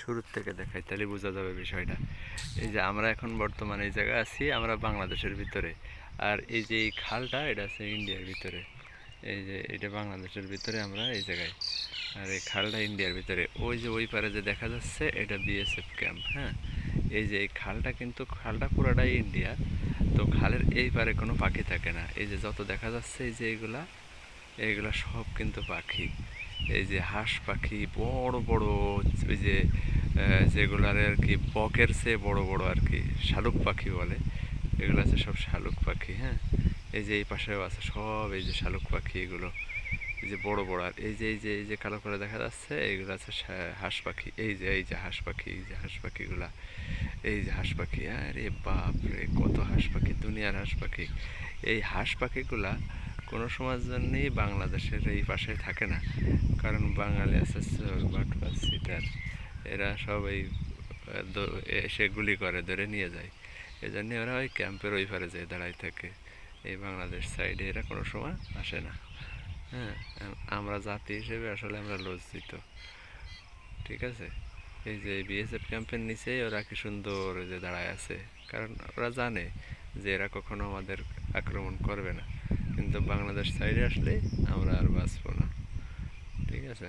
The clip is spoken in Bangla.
শুরুর থেকে দেখাই, তাহলে বোঝা যাবে বিষয়টা। এই যে আমরা এখন বর্তমানে এই জায়গায় আছি, আমরা বাংলাদেশের ভিতরে। আর এই যে এই খালটা, এটা আছে ইন্ডিয়ার ভিতরে। এই যে এটা বাংলাদেশের ভিতরে, আমরা এই জায়গায়। আর এই খালটা ইন্ডিয়ার ভিতরে। ওই যে ওই পারে যে দেখা যাচ্ছে, এটা বিএসএফ ক্যাম্প। হ্যাঁ, এই যে এই খালটা, কিন্তু খালটা পুরাটাই ইন্ডিয়া। তো খালের এই পারে কোনো পাখি থাকে না। এই যে যত দেখা যাচ্ছে, এই যে এইগুলা, এইগুলা সব কিন্তু পাখি। এই যে হাঁস পাখি, বড় বড়, ওই যে যেগুলার আর কি বকের চেয়ে বড় বড় আর কি, শালুক পাখি বলে। এগুলো আছে সব শালুক পাখি। হ্যাঁ, এই যে এই পাশেও আছে সব, এই যে শালুক পাখি এগুলো, এই যে বড় বড়। আর এই যে কালো করে দেখা যাচ্ছে, এইগুলো আছে হাঁস পাখি। এই যে হাঁস পাখি, এই যে হাঁস পাখিগুলা, এই যে হাঁস পাখি। আরে বাপ রে, কত হাঁস পাখি, দুনিয়ার হাঁস পাখি। এই হাঁস পাখিগুলা কোনো সময়ের জন্যই বাংলাদেশের এই পাশে থাকে না। কারণ বাঙালি আছে চোর বাটপার সিটার, এরা সব এই এসে গুলি করে, ধরে নিয়ে যায়। এই জন্য ওরা ওই ক্যাম্পের ওই পারে যেয়ে দাঁড়ায় থাকে। এই বাংলাদেশ সাইডে এরা কোনো সময় আসে না। হ্যাঁ, আমরা জাতি হিসেবে আসলে আমরা লজ্জিত। ঠিক আছে, এই যে বিএসএফ ক্যাম্পের নিচেই ওরা কি সুন্দর যে দাঁড়ায় আছে। কারণ ওরা জানে যে এরা কখনো আমাদের আক্রমণ করবে না। কিন্তু বাংলাদেশ সাইডে আসলে আমরা আর বাঁচবো না। ঠিক আছে।